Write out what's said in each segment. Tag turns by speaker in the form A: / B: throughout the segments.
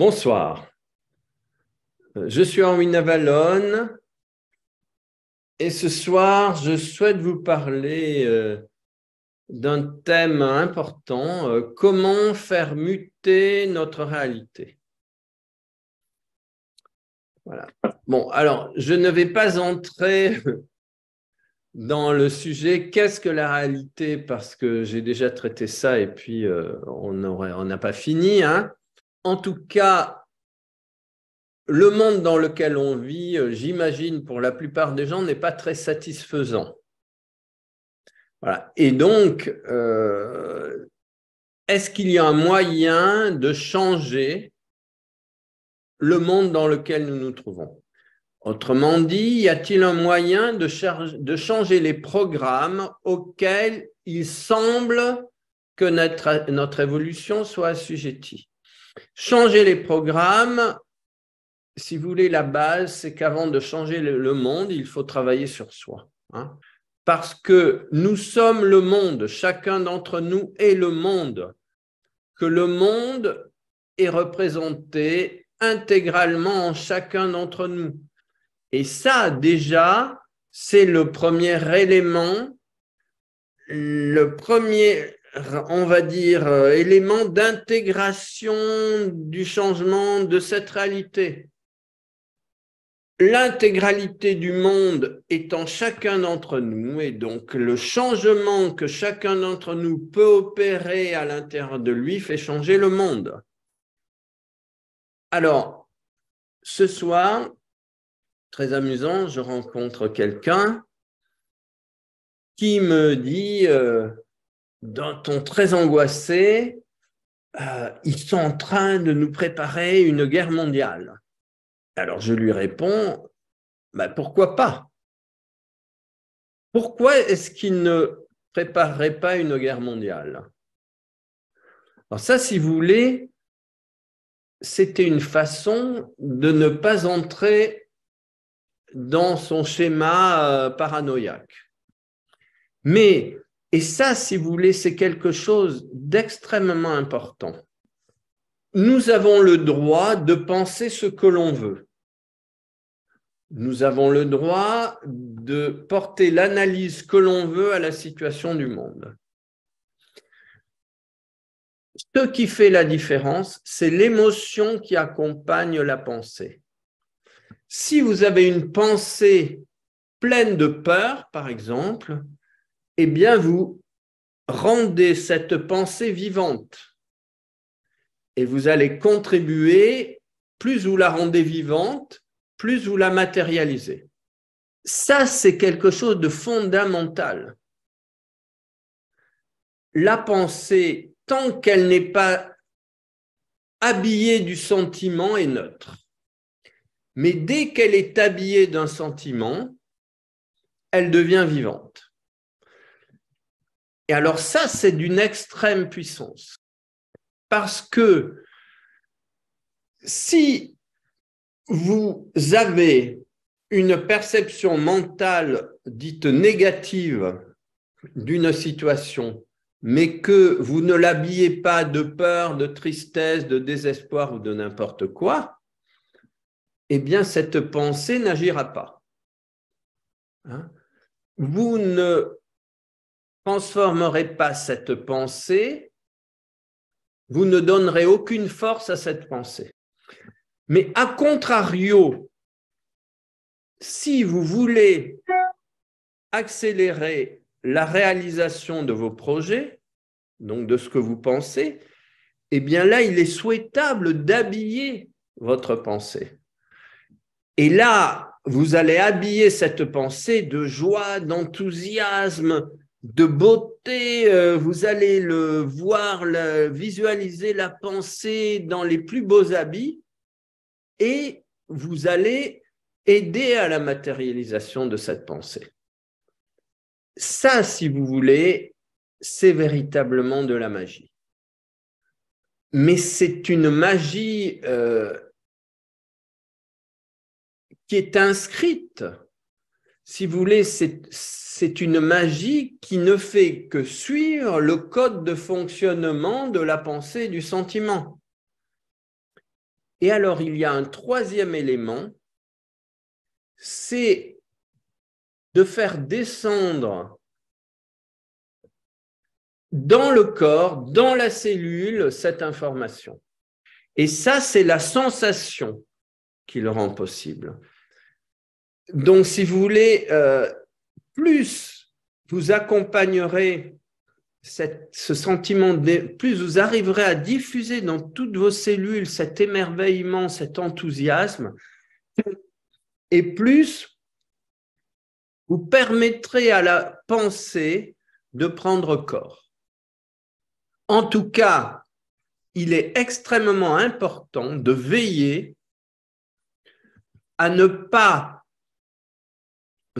A: Bonsoir, je suis Henri Navalone et ce soir, je souhaite vous parler d'un thème important, comment faire muter notre réalité. Voilà. Bon, alors, je ne vais pas entrer dans le sujet « Qu'est-ce que la réalité ?» parce que j'ai déjà traité ça et puis on n'a pas fini. En tout cas, le monde dans lequel on vit, j'imagine, pour la plupart des gens, n'est pas très satisfaisant. Voilà. Et donc, est-ce qu'il y a un moyen de changer le monde dans lequel nous nous trouvons? Autrement dit, y a-t-il un moyen de changer les programmes auxquels il semble que notre évolution soit assujettie? Changer les programmes, si vous voulez, la base, c'est qu'avant de changer le monde, il faut travailler sur soi. Parce que nous sommes le monde, chacun d'entre nous est le monde, que le monde est représenté intégralement en chacun d'entre nous. Et ça, déjà, c'est le premier élément, le premier, on va dire, élément d'intégration du changement de cette réalité. L'intégralité du monde est en chacun d'entre nous et donc le changement que chacun d'entre nous peut opérer à l'intérieur de lui fait changer le monde. Alors, ce soir, très amusant, je rencontre quelqu'un qui me dit, d'un ton très angoissé, ils sont en train de nous préparer une guerre mondiale. Alors je lui réponds, pourquoi pas? Pourquoi est-ce qu'il ne préparerait pas une guerre mondiale? Alors ça, si vous voulez, c'était une façon de ne pas entrer dans son schéma paranoïaque. Mais, et ça, si vous voulez, c'est quelque chose d'extrêmement important. Nous avons le droit de penser ce que l'on veut. Nous avons le droit de porter l'analyse que l'on veut à la situation du monde. Ce qui fait la différence, c'est l'émotion qui accompagne la pensée. Si vous avez une pensée pleine de peur, par exemple, eh bien, vous rendez cette pensée vivante. Et vous allez contribuer, plus vous la rendez vivante, plus vous la matérialisez. Ça, c'est quelque chose de fondamental. La pensée, tant qu'elle n'est pas habillée du sentiment, est neutre. Mais dès qu'elle est habillée d'un sentiment, elle devient vivante. Et alors ça, c'est d'une extrême puissance. Parce que si vous avez une perception mentale dite négative d'une situation, mais que vous ne l'habillez pas de peur, de tristesse, de désespoir ou de n'importe quoi, eh bien, cette pensée n'agira pas. Vous ne transformerez pas cette pensée, vous ne donnerez aucune force à cette pensée. Mais à contrario, si vous voulez accélérer la réalisation de vos projets, donc de ce que vous pensez, eh bien là, il est souhaitable d'habiller votre pensée. Et là, vous allez habiller cette pensée de joie, d'enthousiasme, de beauté. Vous allez le voir, visualiser la pensée dans les plus beaux habits et vous allez aider à la matérialisation de cette pensée. Ça, si vous voulez, c'est véritablement de la magie. Mais c'est une magie qui est inscrite. Si vous voulez, c'est une magie qui ne fait que suivre le code de fonctionnement de la pensée et du sentiment. Et alors, il y a un troisième élément, c'est de faire descendre dans le corps, dans la cellule, cette information. Et ça, c'est la sensation qui le rend possible. Donc, si vous voulez, plus vous accompagnerez ce sentiment, plus vous arriverez à diffuser dans toutes vos cellules cet émerveillement, cet enthousiasme, et plus vous permettrez à la pensée de prendre corps. En tout cas, il est extrêmement important de veiller à ne pas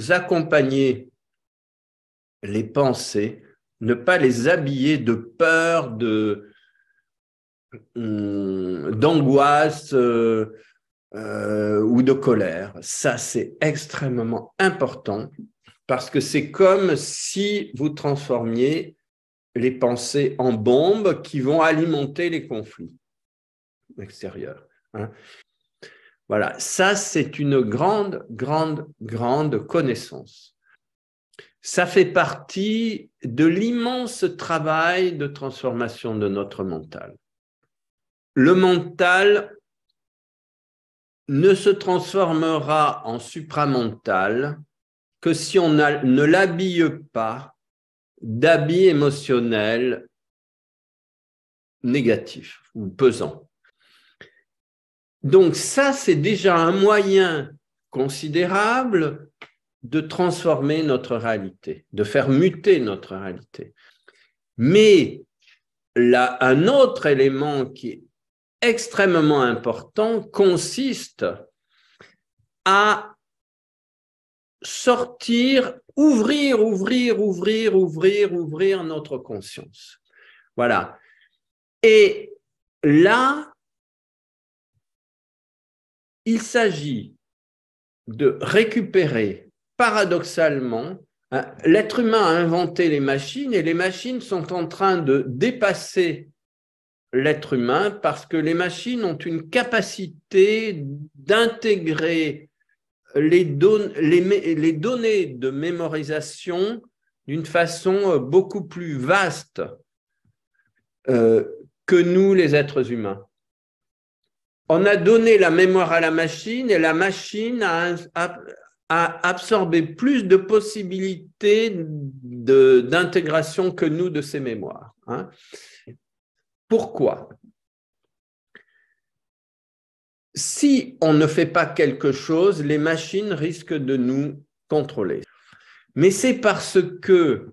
A: accompagner les pensées, ne pas les habiller de peur, d'angoisse ou de colère. Ça, c'est extrêmement important parce que c'est comme si vous transformiez les pensées en bombes qui vont alimenter les conflits extérieurs. Voilà, ça, c'est une grande connaissance. Ça fait partie de l'immense travail de transformation de notre mental. Le mental ne se transformera en supramental que si on ne l'habille pas d'habits émotionnels négatifs ou pesants. Donc ça, c'est déjà un moyen considérable de transformer notre réalité, de faire muter notre réalité. Mais là, un autre élément qui est extrêmement important consiste à sortir, ouvrir notre conscience. Voilà. Et là, il s'agit de récupérer, paradoxalement, l'être humain a inventé les machines et les machines sont en train de dépasser l'être humain parce que les machines ont une capacité d'intégrer les données de mémorisation d'une façon beaucoup plus vaste que nous, les êtres humains. On a donné la mémoire à la machine et la machine a absorbé plus de possibilités d'intégration que nous de ces mémoires. Pourquoi ? Si on ne fait pas quelque chose, les machines risquent de nous contrôler. Mais c'est parce que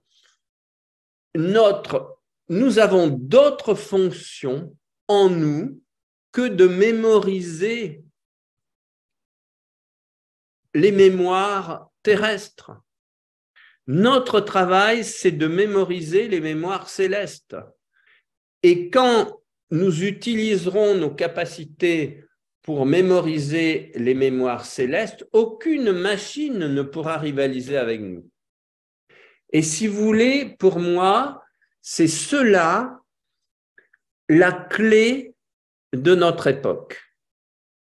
A: nous avons d'autres fonctions en nous que de mémoriser les mémoires terrestres. Notre travail, c'est de mémoriser les mémoires célestes. Et quand nous utiliserons nos capacités pour mémoriser les mémoires célestes, aucune machine ne pourra rivaliser avec nous. Et si vous voulez, pour moi, c'est cela la clé de notre époque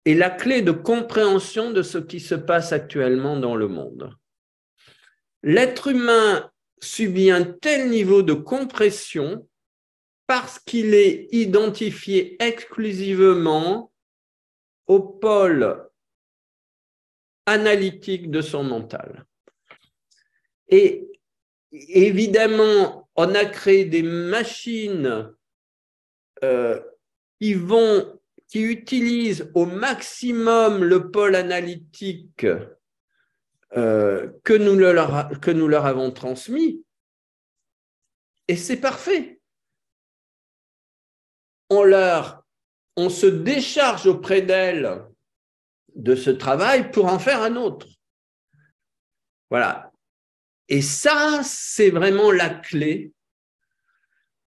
A: et la clé de compréhension de ce qui se passe actuellement dans le monde. L'être humain subit un tel niveau de compression parce qu'il est identifié exclusivement au pôle analytique de son mental. Et évidemment, on a créé des machines qui utilisent au maximum le pôle analytique que nous leur avons transmis. Et c'est parfait. On se décharge auprès d'elles de ce travail pour en faire un autre. Voilà. Et ça, c'est vraiment la clé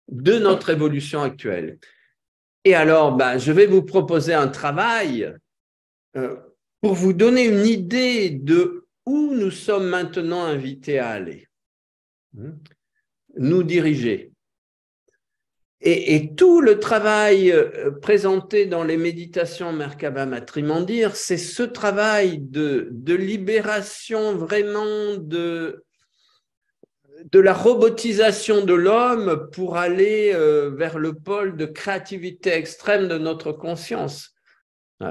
A: de notre évolution actuelle. Et alors, je vais vous proposer un travail pour vous donner une idée de où nous sommes maintenant invités à aller, nous diriger. Et tout le travail présenté dans les méditations Merkaba Matrimandir, c'est ce travail de libération vraiment de la robotisation de l'homme pour aller vers le pôle de créativité extrême de notre conscience.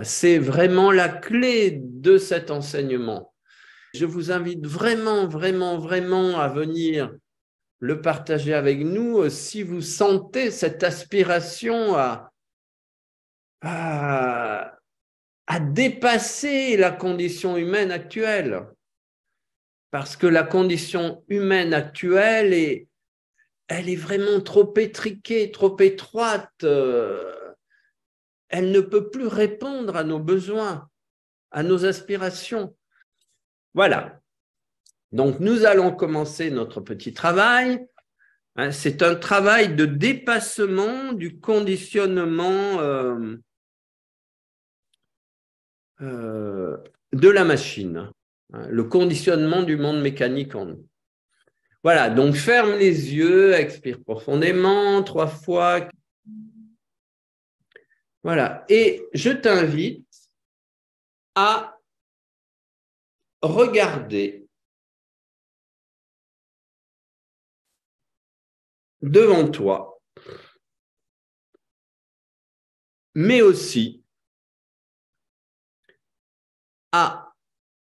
A: C'est vraiment la clé de cet enseignement. Je vous invite vraiment, vraiment, vraiment à venir le partager avec nous si vous sentez cette aspiration à dépasser la condition humaine actuelle. Parce que la condition humaine actuelle elle est vraiment trop étriquée, trop étroite. Elle ne peut plus répondre à nos besoins, à nos aspirations. Voilà. Donc, nous allons commencer notre petit travail. C'est un travail de dépassement du conditionnement de la machine, le conditionnement du monde mécanique en nous. Voilà, donc ferme les yeux, expire profondément 3 fois. Voilà, et je t'invite à regarder devant toi, mais aussi à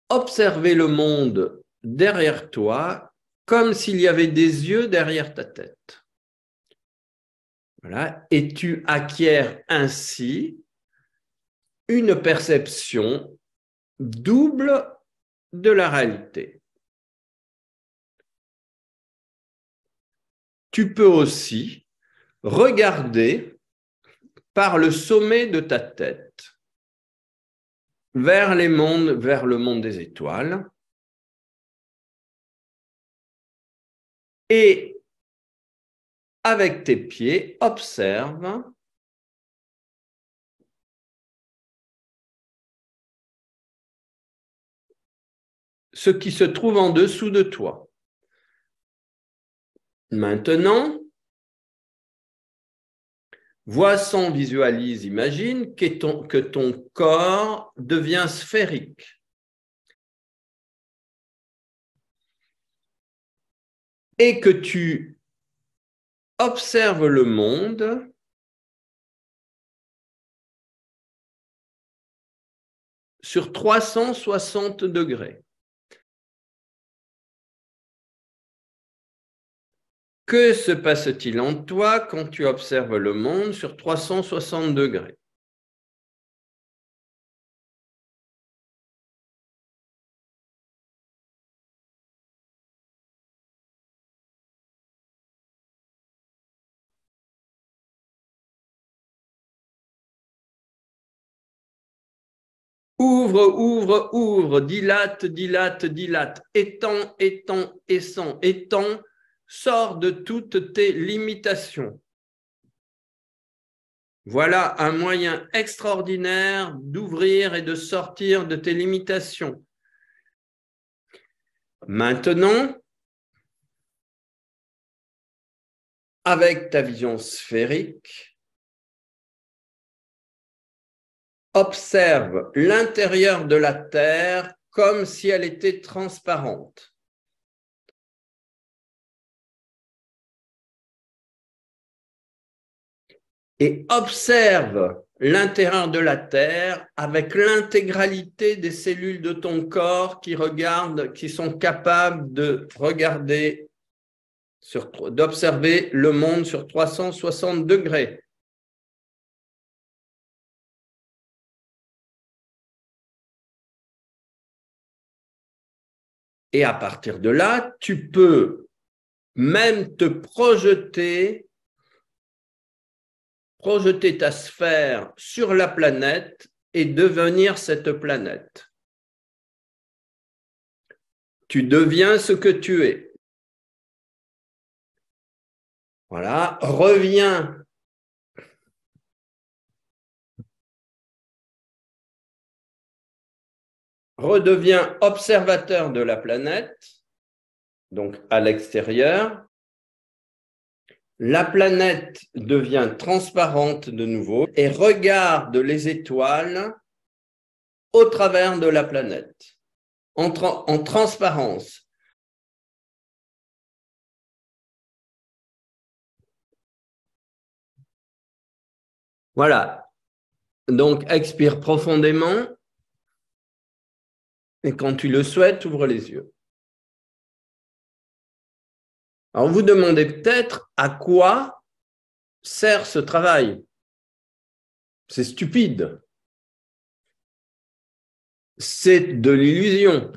A: observer le monde derrière toi comme s'il y avait des yeux derrière ta tête. Voilà, et tu acquiers ainsi une perception double de la réalité. Tu peux aussi regarder par le sommet de ta tête vers le monde des étoiles et avec tes pieds, observe ce qui se trouve en dessous de toi. Maintenant, vois sans visualise, imagine que ton corps devient sphérique. Et que tu observes le monde sur 360 degrés. Que se passe-t-il en toi quand tu observes le monde sur 360 degrés? Ouvre, ouvre, ouvre, dilate, dilate, dilate, étends, étends, étends, sors de toutes tes limitations. Voilà un moyen extraordinaire d'ouvrir et de sortir de tes limitations. Maintenant, avec ta vision sphérique, observe l'intérieur de la Terre comme si elle était transparente. Et observe l'intérieur de la Terre avec l'intégralité des cellules de ton corps qui sont capables de regarder, d'observer le monde sur 360 degrés. Et à partir de là, tu peux même te projeter ta sphère sur la planète et devenir cette planète. Tu deviens ce que tu es. Voilà, reviens. Redeviens observateur de la planète, donc à l'extérieur, la planète devient transparente de nouveau et regarde les étoiles au travers de la planète, en transparence. Voilà. Donc, expire profondément et quand tu le souhaites, ouvre les yeux. Alors, vous demandez peut-être à quoi sert ce travail. C'est stupide. C'est de l'illusion.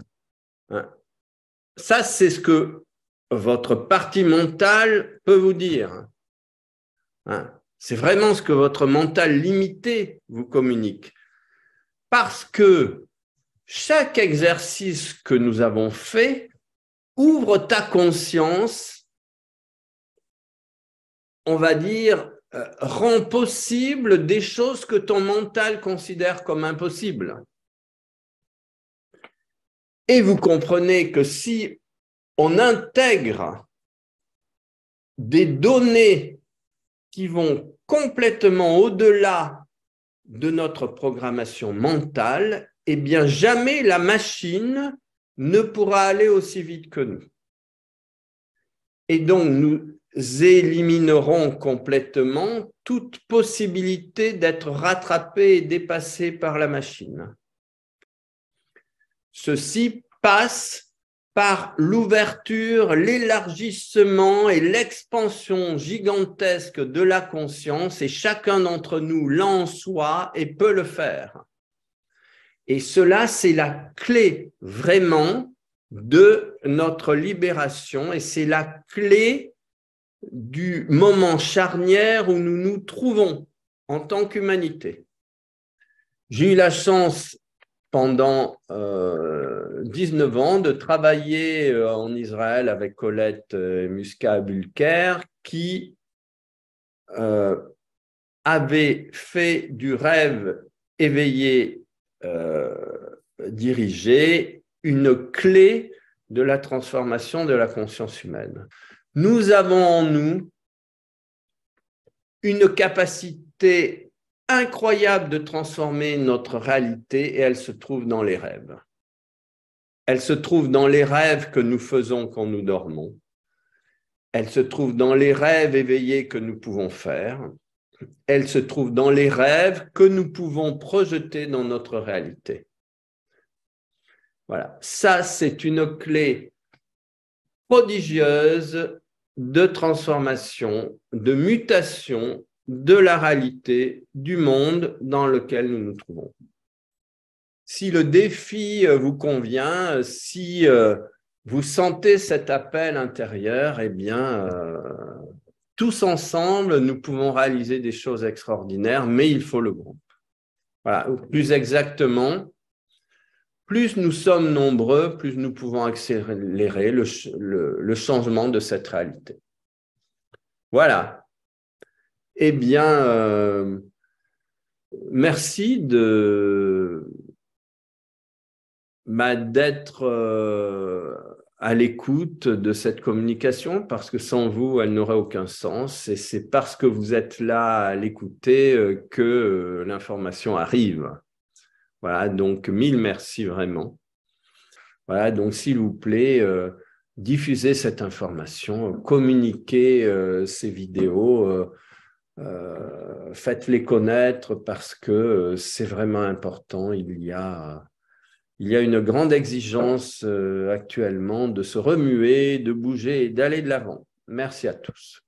A: Ça, c'est ce que votre partie mentale peut vous dire. C'est vraiment ce que votre mental limité vous communique. Parce que chaque exercice que nous avons fait ouvre ta conscience, on va dire, rend possible des choses que ton mental considère comme impossibles. Et vous comprenez que si on intègre des données qui vont complètement au-delà de notre programmation mentale, eh bien, jamais la machine ne pourra aller aussi vite que nous. Et donc, nous éliminerons complètement toute possibilité d'être rattrapés et dépassés par la machine. Ceci passe par l'ouverture, l'élargissement et l'expansion gigantesque de la conscience, et chacun d'entre nous l'a en soi et peut le faire. Et cela, c'est la clé vraiment de notre libération, et c'est la clé du moment charnière où nous nous trouvons en tant qu'humanité. J'ai eu la chance pendant 19 ans de travailler en Israël avec Colette Muscat-Bulker, qui avait fait du rêve éveillé dirigé une clé de la transformation de la conscience humaine. Nous avons en nous une capacité incroyable de transformer notre réalité, et elle se trouve dans les rêves. Elle se trouve dans les rêves que nous faisons quand nous dormons. Elle se trouve dans les rêves éveillés que nous pouvons faire. Elle se trouve dans les rêves que nous pouvons projeter dans notre réalité. Voilà, ça c'est une clé prodigieuse de transformation, de mutation de la réalité du monde dans lequel nous nous trouvons. Si le défi vous convient, si vous sentez cet appel intérieur, eh bien, tous ensemble, nous pouvons réaliser des choses extraordinaires, mais il faut le groupe. Voilà, plus exactement, plus nous sommes nombreux, plus nous pouvons accélérer le changement de cette réalité. Voilà. Eh bien, merci d'être à l'écoute de cette communication, parce que sans vous, elle n'aurait aucun sens. Et c'est parce que vous êtes là à l'écouter que l'information arrive. Voilà, donc 1000 merci vraiment. Voilà, donc s'il vous plaît, diffusez cette information, communiquez ces vidéos, faites-les connaître, parce que c'est vraiment important. Il y a une grande exigence actuellement de se remuer, de bouger et d'aller de l'avant. Merci à tous.